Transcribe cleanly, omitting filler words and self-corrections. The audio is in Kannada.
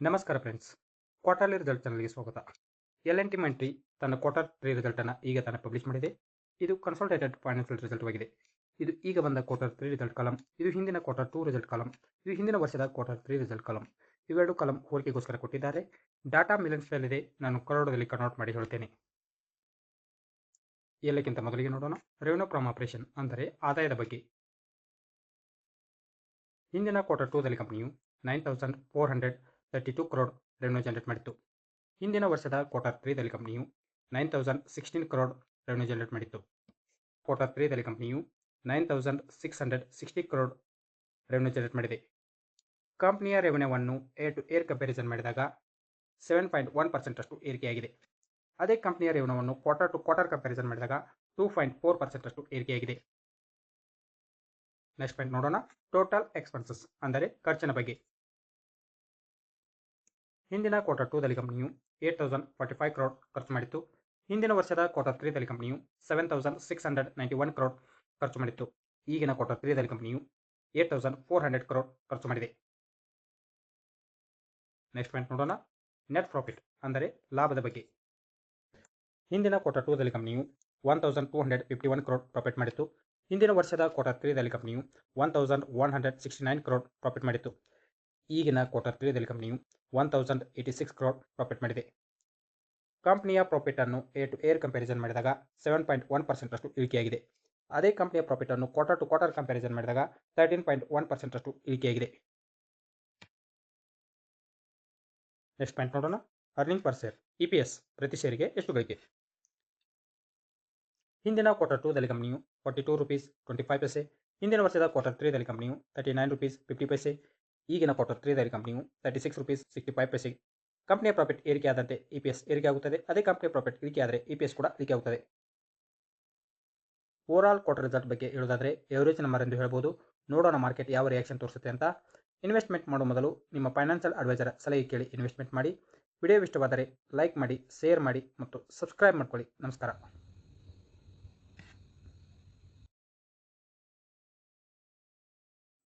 ನಮಸ್ಕಾರ ಫ್ರೆಂಡ್ಸ್, ಕ್ವಾರ್ಟರ್ಲಿ ರಿಸಲ್ಟ್ ಚಾನಲ್ಗೆ ಸ್ವಾಗತ. L&T Mindtree ತನ್ನ ಕ್ವಾರ್ಟರ್ 3 ರಿಸಲ್ಟ್ ಅನ್ನು ಈಗ ತಾನೇ ಪಬ್ಲಿಷ್ ಮಾಡಿದೆ. ಇದು ಕನ್ಸಾಲಿಡೇಟೆಡ್ ಫೈನಾನ್ಷಿಯಲ್ ರಿಸಲ್ಟ್ ಆಗಿದೆ. ಇದು ಈಗ ಬಂದ ಕ್ವಾರ್ಟರ್ 3 ರಿಸಲ್ಟ್ ಕಾಲಮ್, ಇದು ಹಿಂದಿನ ಕ್ವಾರ್ಟರ್ 2 ರಿಸಲ್ಟ್ ಕಾಲಮ್, ಇದು ಹಿಂದಿನ ವರ್ಷದ ಕ್ವಾರ್ಟರ್ 3 ರಿಸಲ್ಟ್ ಕಾಲಮ್. ಇವೆರಡು ಕಾಲಮ್ ಹೋಲಿಕೆಗೋಸ್ಕರ ಕೊಟ್ಟಿದ್ದಾರೆ. ಡಾಟಾ ಮಿಲಿಯನ್ಸ್ನಲ್ಲಿದೆ, ನಾನು ಕರೋಡದಲ್ಲಿ ಕನ್ವರ್ಟ್ ಮಾಡಿ ಹೇಳ್ತೇನೆ. ಎಲ್ಲಕ್ಕಿಂತ ಮೊದಲಿಗೆ ನೋಡೋಣ ರೆವೆನ್ಯೂ ಫ್ರಮ್ ಆಪರೇಷನ್ ಅಂದರೆ ಆದಾಯದ ಬಗ್ಗೆ. ಹಿಂದಿನ ಕ್ವಾರ್ಟರ್ 2 ದಲ್ಲಿ ಕಂಪನಿಯು 9432 crore ರೆವೆನ್ಯೂ ಜನರೇಟ್ ಮಾಡಿತ್ತು. ಹಿಂದಿನ ವರ್ಷದ ಕ್ವಾರ್ಟರ್ 3 ದಲ್ಲಿ ಕಂಪನಿಯು 9016 crore ರೆವೆನ್ಯೂ ಜನರೇಟ್ ಮಾಡಿತ್ತು. ಕ್ವಾರ್ಟರ್ 3 ದಲ್ಲಿ ಕಂಪನಿಯು 9660 crore ರೆವೆನ್ಯೂ ಜನರೇಟ್ ಮಾಡಿದೆ. ಕಂಪನಿಯ ರೆವೆನ್ಯೂವನ್ನು ಏರ್ ಟು ಏರ್ ಕಂಪ್ಯಾರಿಸನ್ ಮಾಡಿದಾಗ 7.1% ಅಷ್ಟು ಏರಿಕೆಯಾಗಿದೆ. ಅದೇ ಕಂಪನಿಯ ರೆವೆನ್ಯೂವನ್ನು ಕ್ವಾರ್ಟರ್ ಟು ಕ್ವಾರ್ಟರ್ ಕಂಪ್ಯಾರಿಸನ್ ಮಾಡಿದಾಗ 2.4% ಅಷ್ಟು ಏರಿಕೆಯಾಗಿದೆ. ನೆಕ್ಸ್ಟ್ ಪಾಯಿಂಟ್ ನೋಡೋಣ, ಟೋಟಲ್ ಎಕ್ಸ್ಪೆನ್ಸಸ್ ಅಂದರೆ ಖರ್ಚಿನ ಬಗ್ಗೆ. ಹಿಂದಿನ ಕ್ವಾರ್ಟರ್ 2 ದಲ್ಲಿ ಕಂಪನಿಯು 8045 crore ಖರ್ಚು ಮಾಡಿತ್ತು. ಹಿಂದಿನ ವರ್ಷದ ಕ್ವಾರ್ಟರ್ 3 ದಲ್ಲಿ ಕಂಪನಿಯು 7691 crore ಖರ್ಚು ಮಾಡಿತ್ತು. ಈಗಿನ ಕ್ವಾರ್ಟರ್ 3 ದಲ್ಲಿ ಕಂಪನಿಯು 8400 crore ಖರ್ಚು ಮಾಡಿದೆ. ನೆಕ್ಸ್ಟ್ ಪಾಯಿಂಟ್ ನೋಡೋಣ, ನೆಟ್ ಪ್ರಾಫಿಟ್ ಅಂದರೆ ಲಾಭದ ಬಗ್ಗೆ. ಹಿಂದಿನ ಕ್ವಾರ್ಟರ್ 2 ದಲ್ಲಿ ಕಂಪನಿಯು 1251 crore ಪ್ರಾಫಿಟ್ ಮಾಡಿತ್ತು. ಹಿಂದಿನ ವರ್ಷದ ಕ್ವಾರ್ಟರ್ 3 ದಲ್ಲಿ ಕಂಪನಿಯು 1169 crore ಪ್ರಾಫಿಟ್ ಮಾಡಿತ್ತು. ಈಗಿನ ಕ್ವಾರ್ಟರ್ 3 ದಲ್ಲಿ ಕಂಪನಿಯು 1086 crore ಪ್ರಾಫಿಟ್ ಮಾಡಿದೆ. ಕಂಪನಿಯ ಪ್ರಾಫಿಟ್ ಅನ್ನು ಏರ್ ಟು ಏರ್ ಕಂಪ್ಯಾರಿಸನ್ ಮಾಡಿದಾಗ 7.1% ಅಷ್ಟು ಇಳಿಕೆಯಾಗಿದೆ. ಅದೇ ಕಂಪನಿಯ ಪ್ರಾಫಿಟ್ ಅನ್ನು ಕ್ವಾರ್ಟರ್ ಟು ಕ್ವಾರ್ಟರ್ ಕಂಪ್ಯಾರಿಸನ್ ಮಾಡಿದಾಗ 13.1% ಅಷ್ಟು ಇಳಿಕೆಯಾಗಿದೆ. ನೆಕ್ಸ್ಟ್ ಪಾಯಿಂಟ್ ನೋಡೋಣ, ಅರ್ನಿಂಗ್ ಪರ್ ಶೇರ್ EPS ಪ್ರತಿ ಶೇರಿಗೆ ಎಷ್ಟು ಗಳಿಕೆ. ಹಿಂದಿನ ಕ್ವಾರ್ಟರ್ 2 ದಲ್ಲಿ ಕಂಪನಿಯು 42 rupees 25 paise, ಹಿಂದಿನ ವರ್ಷದ ಕ್ವಾರ್ಟರ್ 3 ದಲ್ಲಿ ಕಂಪನಿಯು 39 rupees 50 paise, ಈಗಿನ ಕ್ವಾರ್ಟರ್ 3 ದಲ್ಲಿ ಕಂಪನಿಯು 36 rupees 65 paise. ಕಂಪನಿಯ ಪ್ರಾಫಿಟ್ ಏರಿಕೆಯಾದಂತೆ EPS ಏರಿಕೆಯಾಗುತ್ತದೆ. ಅದೇ ಕಂಪನಿಯ ಪ್ರಾಫಿಟ್ ಇಳಿಕೆಯಾದರೆ EPS ಕೂಡ ಇಳಿಕೆಯಾಗುತ್ತದೆ. ಓವರ್ ಆಲ್ ಕ್ವಾರ್ಟರ್ ರಿಸಲ್ಟ್ ಬಗ್ಗೆ ಹೇಳೋದಾದರೆ ಎವರೇಜ್ ನಂಬರ್ ಎಂದು ಹೇಳ್ಬೋದು. ನೋಡೋಣ ಮಾರ್ಕೆಟ್ ಯಾವ ರಿಯಾಕ್ಷನ್ ತೋರಿಸುತ್ತೆ ಅಂತ. ಇನ್ವೆಸ್ಟ್ಮೆಂಟ್ ಮಾಡೋ ಮೊದಲು ನಿಮ್ಮ ಫೈನಾನ್ಷಿಯಲ್ ಅಡ್ವೈಸರ್ ಸಲಹೆ ಕೇಳಿ ಇನ್ವೆಸ್ಟ್ಮೆಂಟ್ ಮಾಡಿ. ವಿಡಿಯೋ ಇಷ್ಟವಾದರೆ ಲೈಕ್ ಮಾಡಿ, ಶೇರ್ ಮಾಡಿ ಮತ್ತು ಸಬ್ಸ್ಕ್ರೈಬ್ ಮಾಡ್ಕೊಳ್ಳಿ. ನಮಸ್ಕಾರ.